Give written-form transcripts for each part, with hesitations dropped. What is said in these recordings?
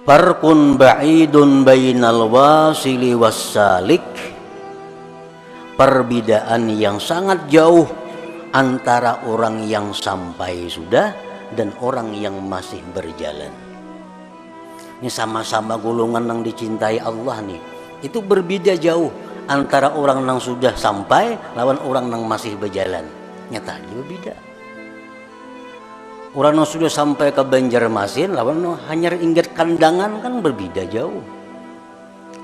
Farqun ba'idun bainal wasili wassalik, perbedaan yang sangat jauh antara orang yang sampai sudah dan orang yang masih berjalan. Ini sama-sama golongan yang dicintai Allah nih. Itu berbeda jauh antara orang yang sudah sampai lawan orang yang masih berjalan. Nyatanya berbeda. Orang yang sudah sampai ke Banjarmasin lawan hanya ingat kandangan kan berbeda jauh.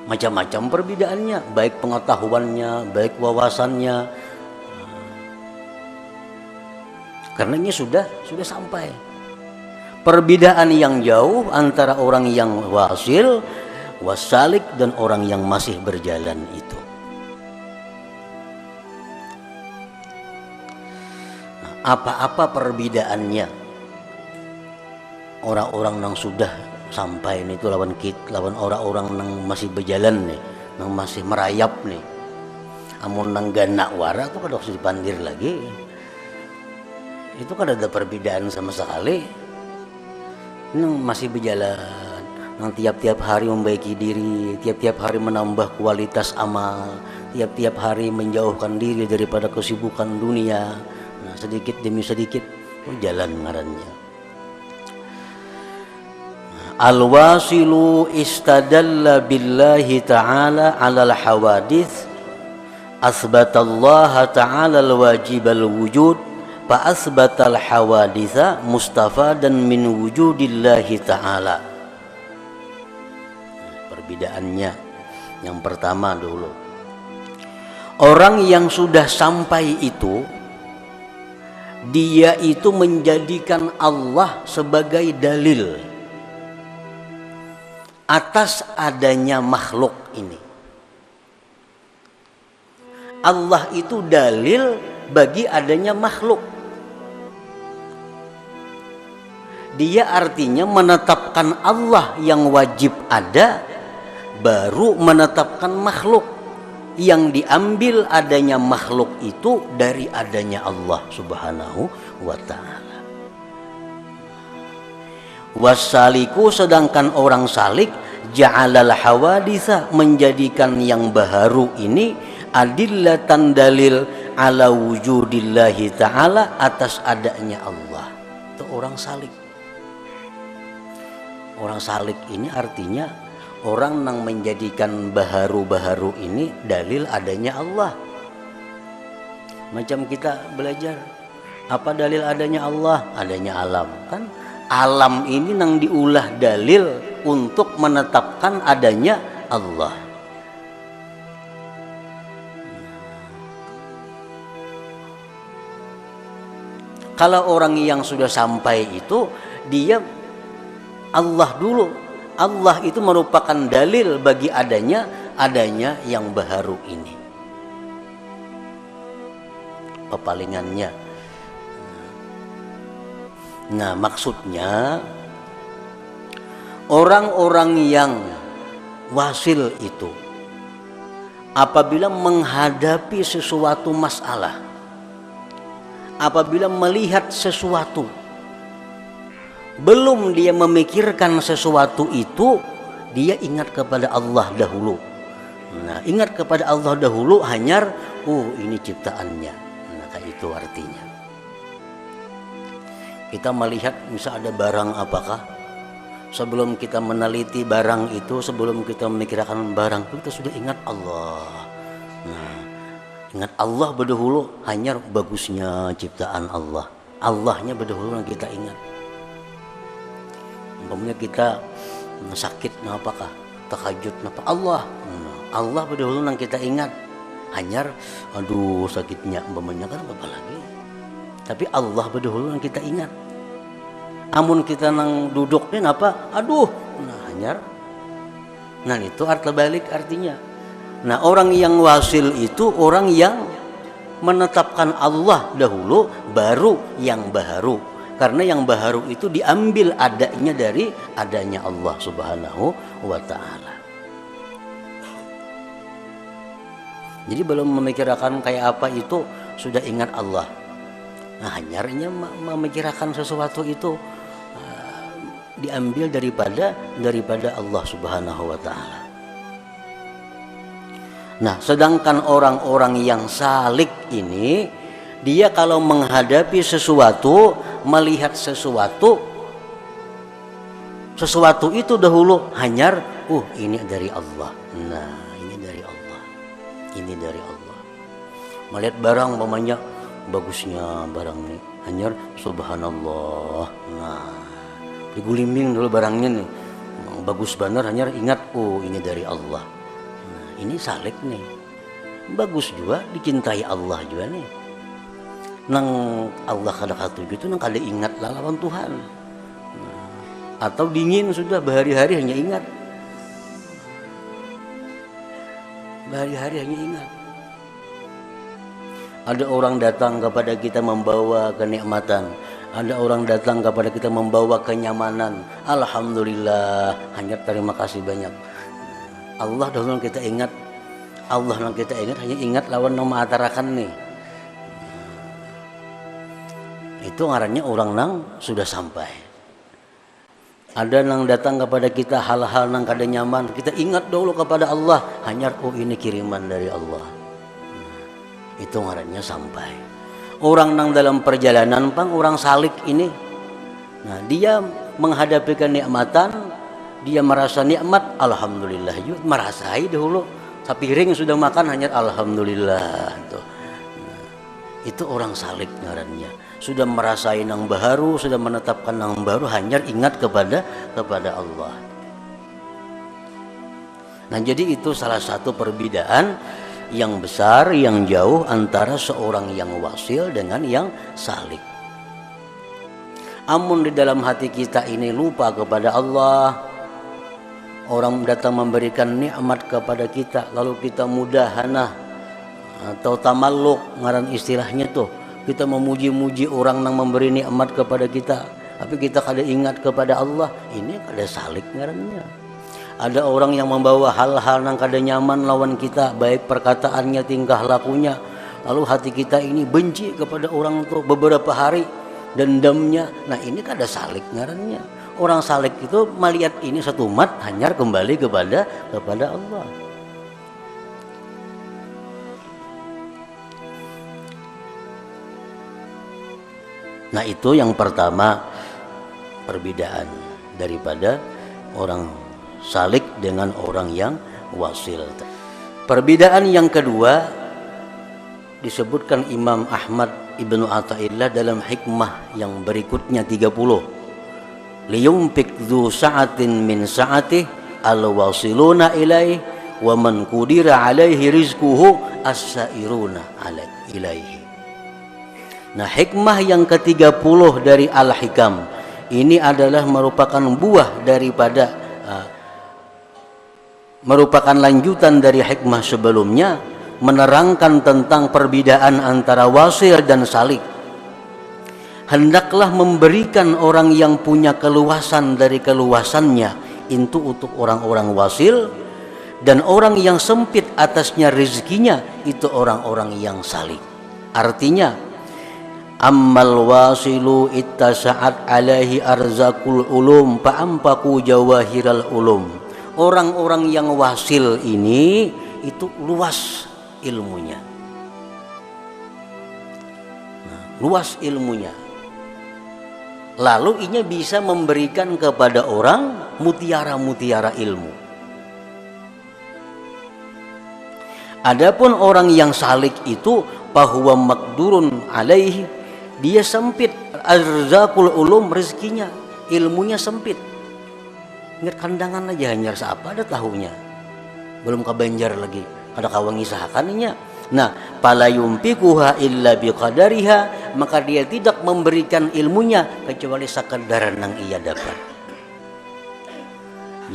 Macam-macam perbedaannya, baik pengetahuannya, baik wawasannya. Karena ini sudah sampai. Perbedaan yang jauh antara orang yang wasil, wasalik dan orang yang masih berjalan itu. Nah, apa-apa perbedaannya? Orang-orang yang sudah sampai ini itu lawan orang-orang yang masih berjalan nih, yang masih merayap nih. Amun nang ganak wara tuh kada usah dipandir lagi. Itu kan ada perbedaan sama sekali. Yang masih berjalan, yang tiap-tiap hari membaiki diri, tiap-tiap hari menambah kualitas amal, tiap-tiap hari menjauhkan diri daripada kesibukan dunia. Nah, sedikit demi sedikit jalan ngarannya. Al-wasilu istadalla billahi ta'ala 'alal hawadits, asbatallaha ta'ala al-wajib al-wujud, fa asbatal hawaditsa mustafadan min wujudillahi ta'ala. Perbedaannya yang pertama dulu, orang yang sudah sampai itu dia itu menjadikan Allah sebagai dalil atas adanya makhluk ini. Allah itu dalil bagi adanya makhluk. Dia artinya menetapkan Allah yang wajib ada, baru menetapkan makhluk. Yang diambil adanya makhluk itu dari adanya Allah subhanahu wa ta'ala. Wassaliku, sedangkan orang salik, ja'alal hawaditsa, menjadikan yang baharu ini adillatan, dalil ala wujudillahi ta'ala, atas adanya Allah. Itu orang salik. Orang salik ini artinya orang yang menjadikan baharu-baharu ini dalil adanya Allah. Macam kita belajar, apa dalil adanya Allah? Adanya alam. Kan alam ini yang diulah dalil untuk menetapkan adanya Allah. Kalau orang yang sudah sampai itu, dia Allah dulu. Allah itu merupakan dalil bagi adanya yang baharu ini. Pepalingannya. Nah, maksudnya orang-orang yang wasil itu apabila menghadapi sesuatu masalah, apabila melihat sesuatu, belum dia memikirkan sesuatu itu, dia ingat kepada Allah dahulu. Nah, ingat kepada Allah dahulu hanyar, ini ciptaannya. Nah, kayak itu artinya. Kita melihat misal ada barang apakah, sebelum kita meneliti barang itu, sebelum kita memikirkan barang itu, kita sudah ingat Allah. Nah, ingat Allah berdahulu, hanya bagusnya ciptaan Allah. Allahnya berdahulu yang kita ingat. Umpamanya kita sakit, apakah tahajud, apa Allah. Allah berdahulu yang kita ingat. Hanyar, aduh sakitnya, umpamanya kan apa lagi. Tapi Allah berdahulu yang kita ingat. Amun kita nang duduknya apa? Aduh, nah hanyar. Nah itu arti balik artinya. Nah orang yang wasil itu orang yang menetapkan Allah dahulu, baru yang baharu. Karena yang baharu itu diambil adanya dari adanya Allah subhanahu wa ta'ala. Jadi belum memikirkan kayak apa itu, sudah ingat Allah. Nah hanyarnya memikirkan sesuatu itu diambil daripada Allah Subhanahu wa taala. Nah, sedangkan orang-orang yang salik ini, dia kalau menghadapi sesuatu, melihat sesuatu itu dahulu hanyar, ini dari Allah. Nah, ini dari Allah. Ini dari Allah. Melihat barang umpamanya bagusnya barang ini, hanyar subhanallah. Nah, digulimbing dulu barangnya nih. Bagus benar, hanyar ingat, ini dari Allah. Nah, ini salik nih. Bagus juga, dicintai Allah juga nih. Nang Allah kada-kada gitu, nang kada ingat lawan Tuhan. Atau dingin sudah berhari-hari hanya ingat. Berhari-hari hanya ingat. Ada orang datang kepada kita membawa kenikmatan. Ada orang datang kepada kita membawa kenyamanan. Alhamdulillah, hanya terima kasih banyak. Allah dahulu kita ingat. Allah yang kita ingat, hanya ingat lawan nama atarakan nih. Itu ngarannya orang nang sudah sampai. Ada yang datang kepada kita hal-hal yang kada nyaman, kita ingat dulu kepada Allah, hanya ini kiriman dari Allah. Itu ngarannya sampai. Orang yang dalam perjalanan orang salik ini, nah dia menghadapi kenikmatan, dia merasa nikmat, alhamdulillah, merasai dahulu. Sapiring sudah makan hanya alhamdulillah. Itu orang salik ngarannya. Sudah merasai nang baharu, sudah menetapkan nang baru, hanya ingat kepada Allah. Nah, jadi itu salah satu perbedaan yang besar, yang jauh antara seorang yang wasil dengan yang salik. Amun di dalam hati kita ini lupa kepada Allah, orang datang memberikan nikmat kepada kita, lalu kita mudahana atau tamalluk, ngaran istilahnya tuh, kita memuji-muji orang yang memberi nikmat kepada kita, tapi kita kada ingat kepada Allah, ini kada salik ngarannya. Ada orang yang membawa hal-hal yang kada nyaman lawan kita, baik perkataannya, tingkah lakunya, lalu hati kita ini benci kepada orang itu beberapa hari, dendamnya. Nah, ini kada salik ngarannya. Orang salik itu melihat ini satu mat, hanya kembali kepada Allah. Nah, itu yang pertama, perbedaan daripada orang salik dengan orang yang wasil. Perbedaan yang kedua disebutkan Imam Ahmad Ibnu Athaillah dalam hikmah yang berikutnya 30. Liyumpik dzu sa'atin min sa'atih al-wasiluna ilaih wa man qudira alaihi rizquhu as-sairuna ilaihi. Nah, hikmah yang ke-30 dari Al-Hikam ini adalah merupakan buah daripada merupakan lanjutan dari hikmah sebelumnya, menerangkan tentang perbedaan antara wasil dan salik. Hendaklah memberikan orang yang punya keluasan dari keluasannya itu untuk orang-orang wasil, dan orang yang sempit atasnya rezekinya itu orang-orang yang salik. Artinya, ammal wasilu ittasa'at alaihi arzakul ulum fa'ampaku jawahiral ulum. Orang-orang yang wasil ini itu luas ilmunya. Nah, luas ilmunya. Lalu inya bisa memberikan kepada orang mutiara-mutiara ilmu. Adapun orang yang salik itu bahwa makdurun alaihi, dia sempit arzakul ulum, rezekinya, ilmunya sempit. Ingat kandangan aja hanya siapa ada tahunya, belum kebanjar lagi kada kawangi sahakannya. Nah, pala yumpikuha illa biqadariha, maka dia tidak memberikan ilmunya kecuali sekadar yang ia dapat.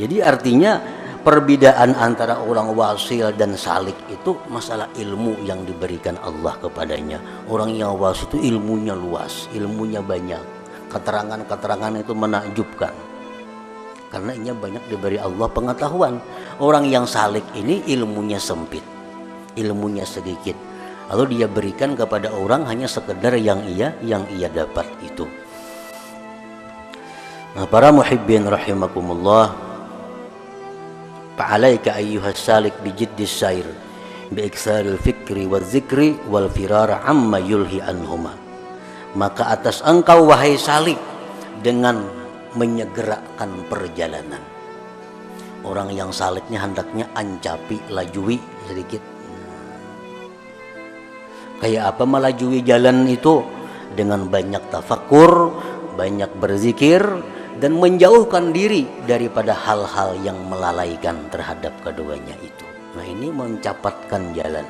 Jadi artinya perbedaan antara orang wasil dan salik itu masalah ilmu yang diberikan Allah kepadanya. Orang yang wasil itu ilmunya luas, ilmunya banyak, keterangan-keterangan itu menakjubkan, karena ia banyak diberi Allah pengetahuan. Orang yang salik ini ilmunya sempit, ilmunya sedikit, lalu dia berikan kepada orang hanya sekedar yang ia dapat itu. Nah, para muhibbin rahimakumullah, fa'alaika ayyuhas salik bijiddis sair biiksaril fikri wal zikri wal firara amma yulhi anhuma. Maka atas engkau wahai salik dengan menyegerakan perjalanan. Orang yang saliknya hendaknya ancapi, lajui sedikit. Kayak apa melajui jalan itu? Dengan banyak tafakur, banyak berzikir, dan menjauhkan diri daripada hal-hal yang melalaikan terhadap keduanya itu. Nah, ini mencapatkan jalan.